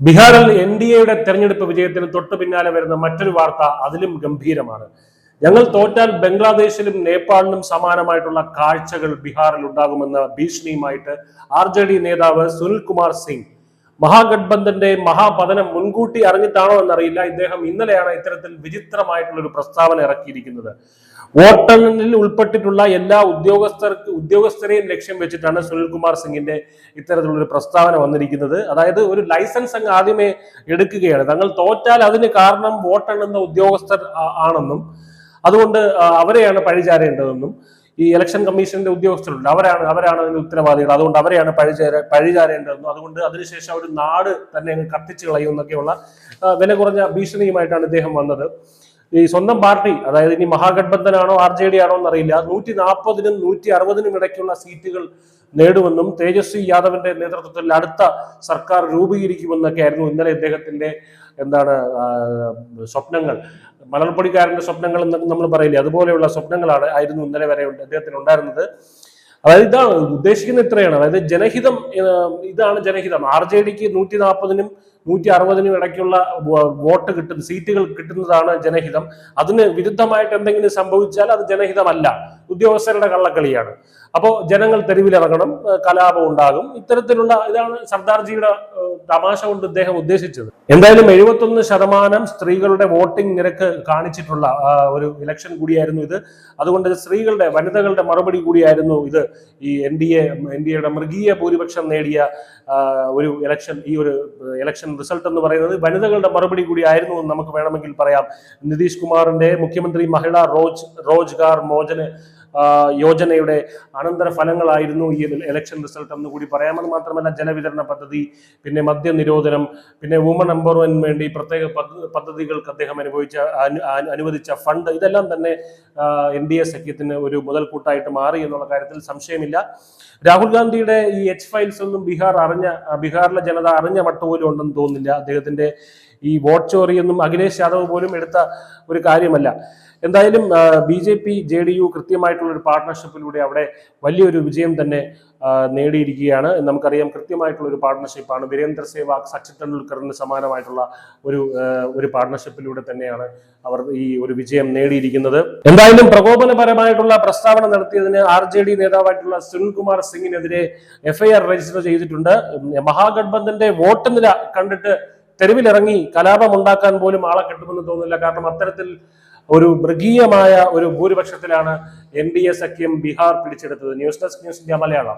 ബീഹാറിൽ എൻഡിഎയുടെ തെരഞ്ഞെടുപ്പ് വിജയത്തിന് തൊട്ടു പിന്നാലെ വരുന്ന മറ്റൊരു വാർത്ത അതിലും ഗംഭീരമാണ്. ഞങ്ങൾ തോറ്റാൽ ബംഗ്ലാദേശിലും നേപ്പാളിലും സമാനമായിട്ടുള്ള കാഴ്ചകൾ ബീഹാറിൽ ഉണ്ടാകുമെന്ന ഭീഷണിയുമായിട്ട് RJD നേതാവ് സുനിൽ കുമാർ സിംഗ് മഹാഗഡ്ബന്ധന്റെ മഹാപതനം മുൻകൂട്ടി അറിഞ്ഞിട്ടാണോ എന്നറിയില്ല. ഇദ്ദേഹം ഇന്നലെയാണ് ഇത്തരത്തിൽ വിചിത്രമായിട്ടുള്ള ഒരു പ്രസ്താവന ഇറക്കിയിരിക്കുന്നത്. വോട്ടെണ്ണലിൽ ഉൾപ്പെട്ടിട്ടുള്ള എല്ലാ ഉദ്യോഗസ്ഥരെയും ലക്ഷ്യം വെച്ചിട്ടാണ് സുനിൽ കുമാർ സിംഗിന്റെ ഇത്തരത്തിലുള്ള പ്രസ്താവന വന്നിരിക്കുന്നത്. അതായത് ഒരു ലൈസൻസ് അങ്ങ് ആദ്യമേ എടുക്കുകയാണ്. തങ്ങൾ തോറ്റാൽ അതിന് കാരണം വോട്ടെണ്ണുന്ന ഉദ്യോഗസ്ഥർ ആണെന്നും അതുകൊണ്ട് അവരെയാണ് പഴിചാരേണ്ടതെന്നും ഈ ഇലക്ഷൻ കമ്മീഷന്റെ ഉദ്യോഗസ്ഥരുണ്ട്, അവരാണ് അതിന് ഉത്തരവാദികൾ, അതുകൊണ്ട് അവരെയാണ് പഴിചാരേണ്ടതെന്നും അതുകൊണ്ട് അതിനുശേഷം ഒരു നാട് തന്നെ അങ്ങ് കത്തിച്ചു കളയും എന്നൊക്കെയുള്ള വില കുറഞ്ഞ ഭീഷണിയുമായിട്ടാണ് ഇദ്ദേഹം വന്നത്. ഈ സ്വന്തം പാർട്ടി, അതായത് ഇനി മഹാഗഡ്ബന്ധനാണോ RJD ആണോ എന്നറിയില്ല, 140-നും 160-നും ഇടയ്ക്കുള്ള സീറ്റുകൾ നേടുമെന്നും തേജസ്വി യാദവിന്റെ നേതൃത്വത്തിൽ അടുത്ത സർക്കാർ രൂപീകരിക്കുമെന്നൊക്കെ ആയിരുന്നു ഇന്നലെ ഇദ്ദേഹത്തിന്റെ സ്വപ്നങ്ങൾ. മലർപ്പൊടിക്കാരന്റെ സ്വപ്നങ്ങൾ എന്നൊക്കെ നമ്മൾ പറയില്ലേ, അതുപോലെയുള്ള ആയിരുന്നു ഇന്നലെ വരെ അദ്ദേഹത്തിന് ഉണ്ടായിരുന്നത്. അതായത് ഇതാണ് ഉദ്ദേശിക്കുന്ന ഇത്രയാണ്, അതായത് ജനഹിതം, ഇതാണ് ജനഹിതം. RJDക്ക് 140-നും 160-നും ഇടയ്ക്കുള്ള സീറ്റുകൾ കിട്ടുന്നതാണ് ജനഹിതം. അതിന് വിരുദ്ധമായിട്ട് എന്തെങ്കിലും സംഭവിച്ചാൽ അത് ജനഹിതമല്ല, ഉദ്യോഗസ്ഥരുടെ കള്ളക്കളിയാണ്. അപ്പോൾ ജനങ്ങൾ തെരുവിലിറങ്ങണം, കലാപം ഉണ്ടാകും. ഇതാണ് സർദാർജിയുടെ തമാശ കൊണ്ട് ഇദ്ദേഹം ഉദ്ദേശിച്ചത്. എന്തായാലും 71% സ്ത്രീകളുടെ വോട്ടിംഗ് നിരക്ക് കാണിച്ചിട്ടുള്ള ഒരു ഇലക്ഷൻ കൂടിയായിരുന്നു ഇത്. അതുകൊണ്ട് വനിതകളുടെ മറുപടി കൂടിയായിരുന്നു ഇത്. ഈ എൻഡിഎയുടെ മൃഗീയ ഭൂരിപക്ഷം നേടിയ ഒരു ഇലക്ഷൻ റിസൾട്ട് എന്ന് പറയുന്നത് വനിതകളുടെ മറുപടി കൂടി ആയിരുന്നു എന്ന് നമുക്ക് വേണമെങ്കിൽ പറയാം. നിതീഷ് കുമാറിന്റെ മുഖ്യമന്ത്രി മഹിളാ റോജ്ഗാർ യോജനയുടെ അനന്തര ഫലങ്ങളായിരുന്നു ഈ ഇലക്ഷൻ റിസൾട്ട് എന്ന് കൂടി പറയാമെന്ന് മാത്രമല്ല, ജനവിതരണ പദ്ധതി, പിന്നെ മദ്യനിരോധനം, പിന്നെ വുമൺ എംപവർമെന്റിന് വേണ്ടി പ്രത്യേക പദ്ധതികൾക്ക് അദ്ദേഹം അനുവദിച്ച ഫണ്ട്, ഇതെല്ലാം തന്നെ NDA സഖ്യത്തിന് ഒരു മുതൽക്കൂട്ടായിട്ട് മാറി എന്നുള്ള കാര്യത്തിൽ സംശയമില്ല. രാഹുൽ ഗാന്ധിയുടെ ഈ H-ഫയൽസ് ഒന്നും ബീഹാറിലെ ജനത അറിഞ്ഞ മട്ടുപോലും ഉണ്ടെന്ന് തോന്നുന്നില്ല. അദ്ദേഹത്തിന്റെ ഈ വോട്ട് ചോറിയൊന്നും അഖിലേഷ് യാദവ് പോലും എടുത്ത ഒരു കാര്യമല്ല. എന്തായാലും BJP JDU കൃത്യമായിട്ടുള്ള ഒരു പാർട്ട്ണർഷിപ്പിലൂടെ അവിടെ വലിയൊരു വിജയം തന്നെ നേടിയിരിക്കുകയാണ്. നമുക്കറിയാം, കൃത്യമായിട്ടുള്ള ഒരു പാർട്ട്ണർഷിപ്പാണ്. വീരേന്ദ്ര സേവാഗ്, സച്ചിൻ ടെണ്ടുൽക്കറിന് സമാനമായിട്ടുള്ള ഒരു പാർട്ട്ണർഷിപ്പിലൂടെ തന്നെയാണ് അവർ ഈ ഒരു വിജയം നേടിയിരിക്കുന്നത്. എന്തായാലും പ്രകോപനപരമായിട്ടുള്ള പ്രസ്താവന നടത്തിയതിന് RJD നേതാവായിട്ടുള്ള സുനിൽ കുമാർ സിംഗിനെതിരെ FIR രജിസ്റ്റർ ചെയ്തിട്ടുണ്ട്. മഹാഗഡ്ബന്ധന്റെ വോട്ട് നില കണ്ടിട്ട് തെരുവിലിറങ്ങി കലാപം ഉണ്ടാക്കാൻ പോലും ആളെ കിട്ടുമെന്ന് തോന്നുന്നില്ല. കാരണം അത്തരത്തിൽ ഒരു മൃഗീയമായ ഒരു ഭൂരിപക്ഷത്തിലാണ് NDA സഖ്യം ബീഹാർ പിടിച്ചെടുത്തത്. News desk, news India Malayalam.